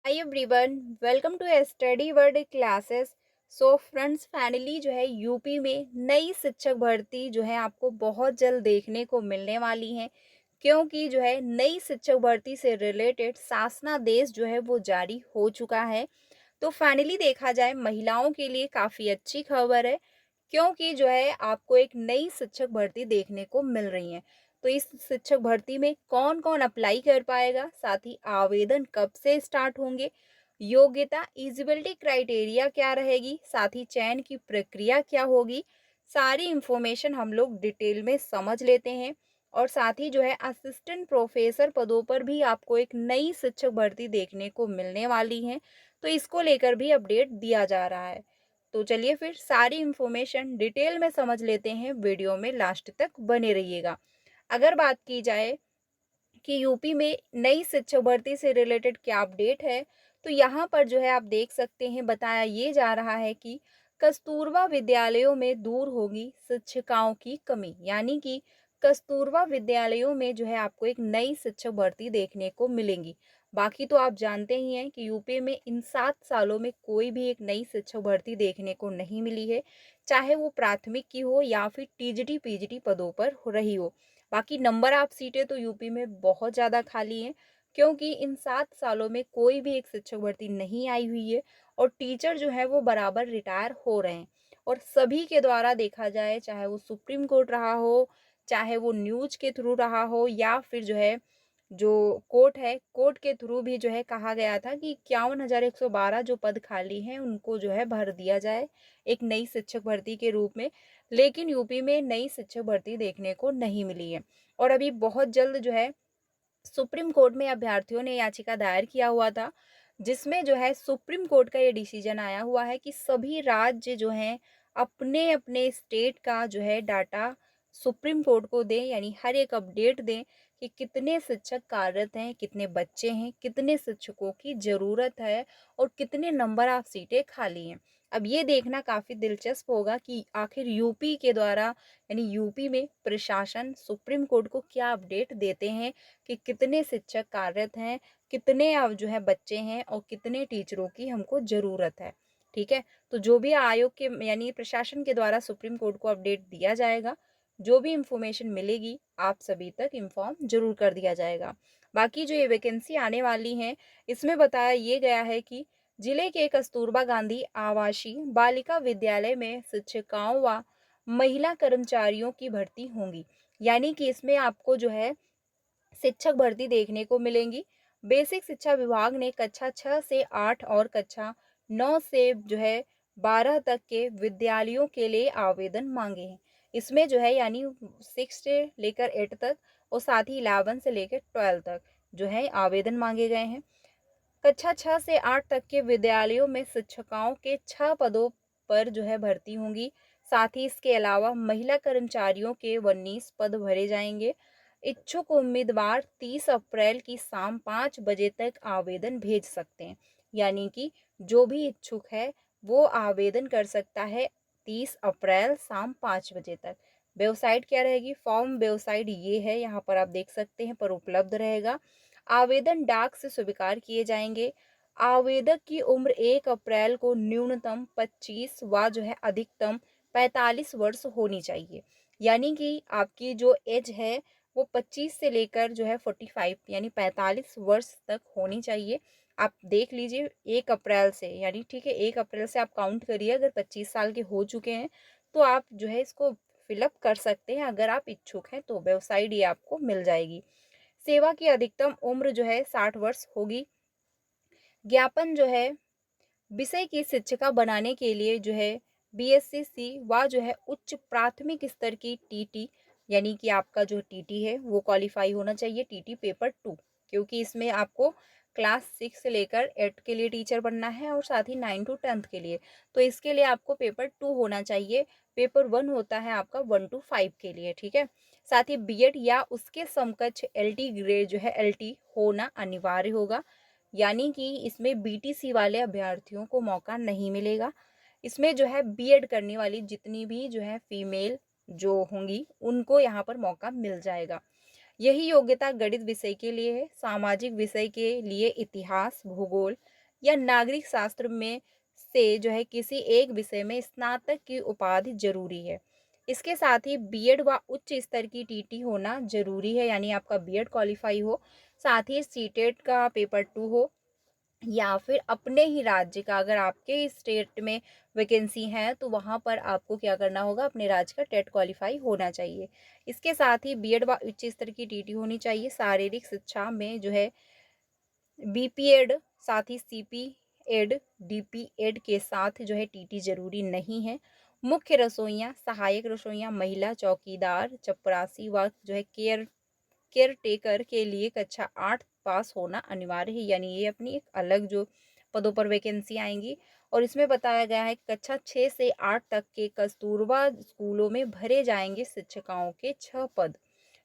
Hi everyone, welcome to study world classes. So friends, finally जो है UP में नई शिक्षक भर्ती जो है आपको बहुत जल्द देखने को मिलने वाली है। क्योंकि जो है नई शिक्षक भर्ती से रिलेटेड शासनादेश जो है वो जारी हो चुका है। तो फाइनली देखा जाए महिलाओं के लिए काफ़ी अच्छी खबर है। क्योंकि जो है आपको एक नई शिक्षक भर्ती देखने को मिल रही है। तो इस शिक्षक भर्ती में कौन-कौन अप्लाई कर पाएगा, साथ ही आवेदन कब से स्टार्ट होंगे, योग्यता, एलिजिबिलिटी क्राइटेरिया क्या रहेगी, साथ ही चयन की प्रक्रिया क्या होगी, सारी इंफॉर्मेशन हम लोग डिटेल में समझ लेते हैं। और साथ ही जो है असिस्टेंट प्रोफेसर पदों पर भी आपको एक नई शिक्षक भर्ती देखने को मिलने वाली है। तो इसको लेकर भी अपडेट दिया जा रहा है। तो चलिए फिर सारी इंफॉर्मेशन डिटेल में समझ लेते हैं, वीडियो में लास्ट तक बने रहिएगा। अगर बात की जाए कि यूपी में नई शिक्षक भर्ती से रिलेटेड क्या अपडेट है, तो यहाँ पर जो है आप देख सकते हैं, बताया ये जा रहा है कि कस्तूरबा विद्यालयों में दूर होगी शिक्षिकाओं की कमी। यानी कि कस्तूरबा विद्यालयों में जो है आपको एक नई शिक्षक भर्ती देखने को मिलेंगी। बाकी तो आप जानते ही हैं कि यूपी में इन 7 सालों में कोई भी एक नई शिक्षक भर्ती देखने को नहीं मिली है, चाहे वो प्राथमिक की हो या फिर टीजीटी पीजीटी पदों पर हो रही हो। बाकी नंबर ऑफ सीटें तो यूपी में बहुत ज़्यादा खाली हैं। क्योंकि इन 7 सालों में कोई भी एक शिक्षक भर्ती नहीं आई हुई है और टीचर जो है वो बराबर रिटायर हो रहे हैं। और सभी के द्वारा देखा जाए, चाहे वो सुप्रीम कोर्ट रहा हो, चाहे वो न्यूज के थ्रू रहा हो, या फिर जो है जो कोर्ट है, कोर्ट के थ्रू भी जो है कहा गया था कि 51,112 जो पद खाली हैं उनको जो है भर दिया जाए एक नई शिक्षक भर्ती के रूप में। लेकिन यूपी में नई शिक्षक भर्ती देखने को नहीं मिली है। और अभी बहुत जल्द जो है सुप्रीम कोर्ट में अभ्यर्थियों ने याचिका दायर किया हुआ था, जिसमें जो है सुप्रीम कोर्ट का ये डिसीजन आया हुआ है कि सभी राज्य जो हैं अपने अपने स्टेट का जो है डाटा सुप्रीम कोर्ट को दें, यानी हर एक अपडेट दें कि कितने शिक्षक कार्यरत हैं, कितने बच्चे हैं, कितने शिक्षकों की ज़रूरत है और कितने नंबर ऑफ सीटें खाली हैं। अब ये देखना काफ़ी दिलचस्प होगा कि आखिर यूपी के द्वारा, यानी यूपी में प्रशासन सुप्रीम कोर्ट को क्या अपडेट देते हैं कि कितने शिक्षक कार्यरत हैं, कितने अब जो है बच्चे हैं और कितने टीचरों की हमको ज़रूरत है। ठीक है? तो जो भी आयोग के यानी प्रशासन के द्वारा सुप्रीम कोर्ट को अपडेट दिया जाएगा, जो भी इंफॉर्मेशन मिलेगी आप सभी तक इन्फॉर्म ज़रूर कर दिया जाएगा। बाकी जो ये वैकेंसी आने वाली हैं, इसमें बताया ये गया है कि जिले के कस्तूरबा गांधी आवासीय बालिका विद्यालय में शिक्षिकाओं व महिला कर्मचारियों की भर्ती होंगी। यानी कि इसमें आपको जो है शिक्षक भर्ती देखने को मिलेंगी। बेसिक शिक्षा विभाग ने कक्षा 6 से 8 और कक्षा 9 से जो है 12 तक के विद्यालयों के लिए आवेदन मांगे हैं। इसमें जो है यानी 6 से लेकर 8 तक और साथ ही 11 से लेकर 12 तक जो है आवेदन मांगे गए हैं। कक्षा 6 से 8 तक के विद्यालयों में शिक्षिकाओं के 6 पदों पर जो है भर्ती होंगी। साथ ही इसके अलावा महिला कर्मचारियों के 19 पद भरे जाएंगे। इच्छुक उम्मीदवार 30 अप्रैल की शाम 5 बजे तक आवेदन भेज सकते हैं। यानी कि जो भी इच्छुक है वो आवेदन कर सकता है 30 अप्रैल शाम 5 बजे तक। वेबसाइट क्या रहेगी? फॉर्म वेबसाइट ये है, यहाँ पर आप देख सकते हैं, पर उपलब्ध रहेगा। आवेदन डाक से स्वीकार किए जाएंगे। आवेदक की उम्र 1 अप्रैल को न्यूनतम 25 व जो है अधिकतम 45 वर्ष होनी चाहिए। यानी कि आपकी जो एज है वो 25 से लेकर जो है 45 यानी 45 वर्ष तक होनी चाहिए। आप देख लीजिए 1 अप्रैल से, यानी ठीक है 1 अप्रैल से आप काउंट करिए, अगर 25 साल के हो चुके हैं तो आप जो है इसको फिलअप कर सकते हैं। अगर आप इच्छुक हैं तो वेबसाइट ये आपको मिल जाएगी। सेवा की अधिकतम उम्र जो है 60 वर्ष होगी। ज्ञापन जो है विषय की शिक्षिका बनाने के लिए जो है बीएससी व जो है उच्च प्राथमिक स्तर की टीटी, यानी कि आपका जो टीटी है वो क्वालिफाई होना चाहिए, टीटी पेपर 2। क्योंकि इसमें आपको क्लास 6 से लेकर 8 के लिए टीचर बनना है और साथ ही 9 टू 10 के लिए। तो इसके लिए आपको पेपर 2 होना चाहिए। पेपर 1 होता है आपका 1 टू 5 के लिए। ठीक है? साथ ही बीएड या उसके समकक्ष एलटी ग्रेड जो है एलटी होना अनिवार्य होगा। यानी कि इसमें बीटीसी वाले अभ्यर्थियों को मौका नहीं मिलेगा। इसमें जो है बीएड करने वाली जितनी भी जो है फीमेल जो होंगी उनको यहाँ पर मौका मिल जाएगा। यही योग्यता गणित विषय के लिए है, सामाजिक विषय के लिए इतिहास, भूगोल, या नागरिक शास्त्र में से जो है किसी एक विषय में स्नातक की उपाधि ज़रूरी है। इसके साथ ही बीएड व उच्च स्तर की टीटी होना ज़रूरी है, यानी आपका बीएड क्वालीफाई हो, साथ ही सीटेट का पेपर 2 हो, या फिर अपने ही राज्य का, अगर आपके ही स्टेट में वैकेंसी है तो वहाँ पर आपको क्या करना होगा, अपने राज्य का टेट क्वालीफाई होना चाहिए। इसके साथ ही बीएड व उच्च स्तर की टीटी होनी चाहिए। शारीरिक शिक्षा में जो है बीपीएड, साथ ही सीपीएड, डीपीएड के साथ जो है टीटी जरूरी नहीं है। मुख्य रसोइयाँ, सहायक रसोइयाँ, महिला चौकीदार, चपरासी व जो है केयर टेकर के लिए कक्षा 8 पास होना अनिवार्य है, यानी ये अपनी एक अलग जो पदों पर वैकेंसी आएंगी। और इसमें बताया गया है कक्षा 6 से 8 तक के कस्तूरबा स्कूलों में भरे जाएंगे शिक्षिकाओं के 6 पद।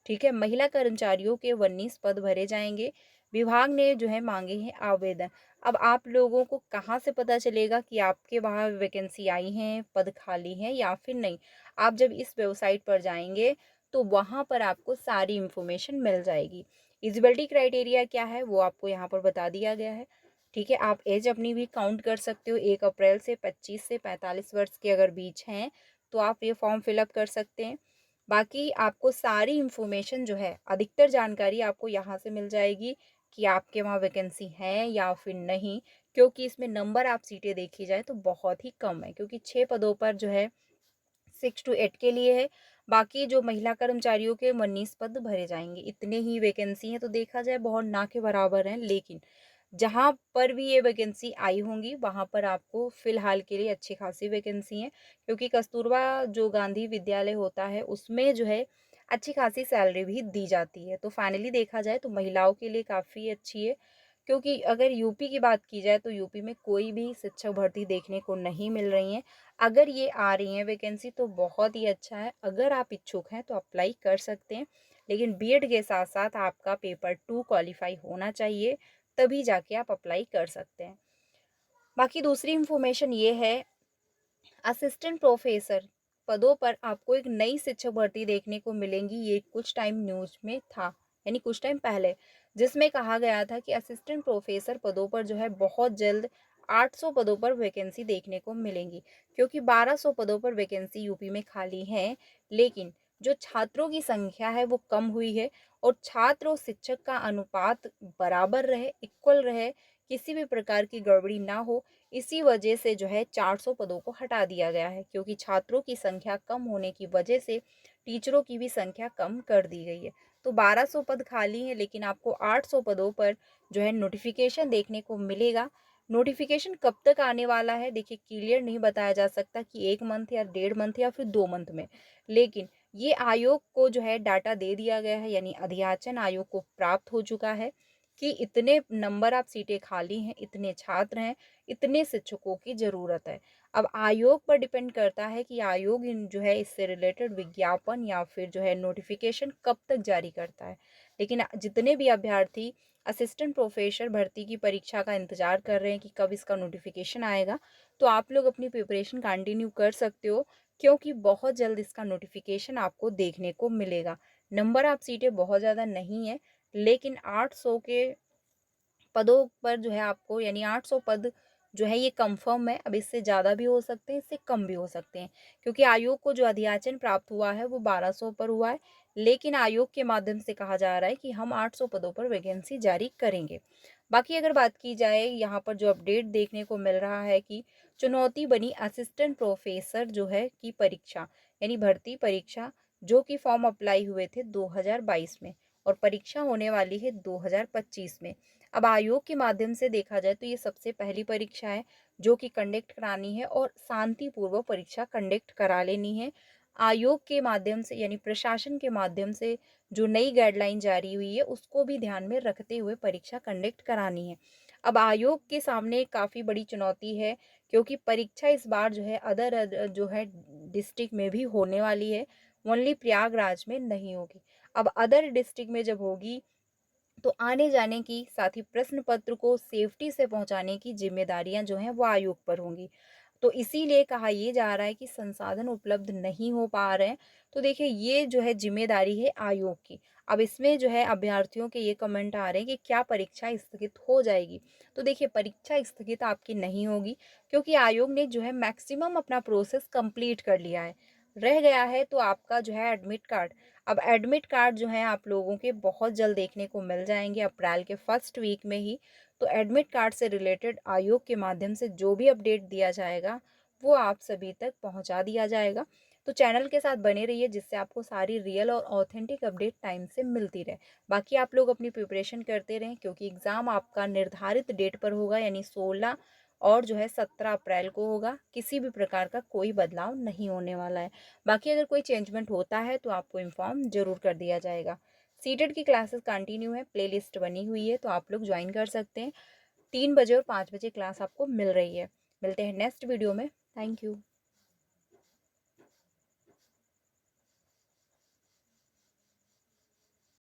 ठीक है, महिला कर्मचारियों के 19 पद भरे जाएंगे। विभाग ने जो है मांगे हैं आवेदन। अब आप लोगों को कहाँ से पता चलेगा कि आपके वहाँ वैकेंसी आई हैं, पद खाली हैं या फिर नहीं? आप जब इस वेबसाइट पर जाएंगे तो वहाँ पर आपको सारी इंफॉर्मेशन मिल जाएगी। एलिजिबिलिटी क्राइटेरिया क्या है वो आपको यहाँ पर बता दिया गया है। ठीक है, आप एज अपनी भी काउंट कर सकते हो। 1 अप्रैल से 25 से 45 वर्ष के अगर बीच हैं तो आप ये फॉर्म फिलअप कर सकते हैं। बाकी आपको सारी इंफॉर्मेशन जो है, अधिकतर जानकारी आपको यहाँ से मिल जाएगी कि आपके वहाँ वैकेंसी है या फिर नहीं, क्योंकि इसमें नंबर आप सीटें देखी जाए तो बहुत ही कम है, क्योंकि 6 पदों पर जो है 6 to 8 के लिए है। बाकी जो महिला कर्मचारियों के 19 पद भरे जाएंगे, इतने ही वैकेंसी हैं, तो देखा जाए बहुत ना के बराबर हैं। लेकिन जहाँ पर भी ये वैकेंसी आई होंगी वहाँ पर आपको फ़िलहाल के लिए अच्छी खासी वैकेंसी है, क्योंकि कस्तूरबा जो गांधी विद्यालय होता है उसमें जो है अच्छी खासी सैलरी भी दी जाती है। तो फाइनली देखा जाए तो महिलाओं के लिए काफ़ी अच्छी है, क्योंकि अगर यूपी की बात की जाए तो यूपी में कोई भी शिक्षक भर्ती देखने को नहीं मिल रही है। अगर ये आ रही है वैकेंसी तो बहुत ही अच्छा है, अगर आप इच्छुक हैं तो अप्लाई कर सकते हैं। लेकिन बीएड के साथ साथ आपका पेपर 2 क्वालीफाई होना चाहिए, तभी जाके आप अप्लाई कर सकते हैं। बाकी दूसरी इंफॉर्मेशन ये है, असिस्टेंट प्रोफेसर पदों पर आपको एक नई शिक्षक भर्ती देखने को मिलेंगी। ये कुछ टाइम न्यूज में था, यानी कुछ टाइम पहले, जिसमें कहा गया था कि असिस्टेंट प्रोफेसर पदों पर जो है बहुत जल्द 800 पदों पर वैकेंसी देखने को मिलेंगी, क्योंकि 1200 पदों पर वैकेंसी यूपी में खाली है। लेकिन जो छात्रों की संख्या है वो कम हुई है, और छात्र और शिक्षक का अनुपात बराबर रहे, इक्वल रहे, किसी भी प्रकार की गड़बड़ी ना हो, इसी वजह से जो है 400 पदों को हटा दिया गया है, क्योंकि छात्रों की संख्या कम होने की वजह से टीचरों की भी संख्या कम कर दी गई है। तो 1200 पद खाली हैं, लेकिन आपको 800 पदों पर जो है नोटिफिकेशन देखने को मिलेगा। नोटिफिकेशन कब तक आने वाला है, देखिए क्लियर नहीं बताया जा सकता कि 1 मंथ या 1.5 मंथ या फिर 2 मंथ में। लेकिन ये आयोग को जो है डाटा दे दिया गया है, यानी अध्याचन आयोग को प्राप्त हो चुका है कि इतने नंबर आप सीटें खाली हैं, इतने छात्र हैं, इतने शिक्षकों की ज़रूरत है। अब आयोग पर डिपेंड करता है कि आयोग इन जो है इससे रिलेटेड विज्ञापन या फिर जो है नोटिफिकेशन कब तक जारी करता है। लेकिन जितने भी अभ्यर्थी असिस्टेंट प्रोफेसर भर्ती की परीक्षा का इंतज़ार कर रहे हैं कि कब इसका नोटिफिकेशन आएगा, तो आप लोग अपनी प्रिपरेशन कंटिन्यू कर सकते हो, क्योंकि बहुत जल्द इसका नोटिफिकेशन आपको देखने को मिलेगा। नंबर आप सीटें बहुत ज़्यादा नहीं है, लेकिन 800 के पदों पर जो है आपको, यानी 800 पद जो है ये कंफर्म है। अब इससे ज़्यादा भी हो सकते हैं, इससे कम भी हो सकते हैं, क्योंकि आयोग को जो अध्याचन प्राप्त हुआ है वो 1200 पर हुआ है। लेकिन आयोग के माध्यम से कहा जा रहा है कि हम 800 पदों पर वैकेंसी जारी करेंगे। बाकी अगर बात की जाए, यहाँ पर जो अपडेट देखने को मिल रहा है कि चुनौती बनी असिस्टेंट प्रोफेसर जो है की परीक्षा, यानी भर्ती परीक्षा, जो कि फॉर्म अप्लाई हुए थे 2022 में और परीक्षा होने वाली है 2025 में। अब आयोग के माध्यम से देखा जाए तो ये सबसे पहली परीक्षा है जो कि कंडक्ट करानी है, और शांतिपूर्वक परीक्षा कंडक्ट करा लेनी है। आयोग के माध्यम से, यानी प्रशासन के माध्यम से जो नई गाइडलाइन जारी हुई है उसको भी ध्यान में रखते हुए परीक्षा कंडक्ट करानी है। अब आयोग के सामने काफ़ी बड़ी चुनौती है, क्योंकि परीक्षा इस बार जो है अदर जो है डिस्ट्रिक्ट में भी होने वाली है, ओनली प्रयागराज में नहीं होगी। अब अदर डिस्ट्रिक्ट में जब होगी तो आने जाने की, साथ ही प्रश्न पत्र को सेफ्टी से पहुंचाने की जिम्मेदारियां जो हैं वो आयोग पर होंगी। तो इसीलिए कहा ये जा रहा है कि संसाधन उपलब्ध नहीं हो पा रहे हैं। तो देखिए ये जो है ज़िम्मेदारी है आयोग की। अब इसमें जो है अभ्यर्थियों के ये कमेंट आ रहे हैं कि क्या परीक्षा स्थगित हो जाएगी? तो देखिए परीक्षा स्थगित आपकी नहीं होगी, क्योंकि आयोग ने जो है मैक्सिमम अपना प्रोसेस कंप्लीट कर लिया है। रह गया है तो आपका जो है एडमिट कार्ड। अब एडमिट कार्ड जो है आप लोगों के बहुत जल्द देखने को मिल जाएँगे अप्रैल के फर्स्ट वीक में ही। तो एडमिट कार्ड से रिलेटेड आयोग के माध्यम से जो भी अपडेट दिया जाएगा, वो आप सभी तक पहुँचा दिया जाएगा। तो चैनल के साथ बने रहिए, जिससे आपको सारी रियल और ऑथेंटिक अपडेट टाइम से मिलती रहे। बाकी आप लोग अपनी प्रिपरेशन करते रहें, क्योंकि एग्ज़ाम आपका निर्धारित डेट पर होगा, यानी 16 और जो है 17 अप्रैल को होगा। किसी भी प्रकार का कोई बदलाव नहीं होने वाला है। बाकी अगर कोई चेंजमेंट होता है तो आपको इन्फॉर्म ज़रूर कर दिया जाएगा। सीटेट की क्लासेस कंटिन्यू है, प्लेलिस्ट बनी हुई है, तो आप लोग ज्वाइन कर सकते हैं। 3 बजे और 5 बजे क्लास आपको मिल रही है। मिलते हैं नेक्स्ट वीडियो में। Thank you.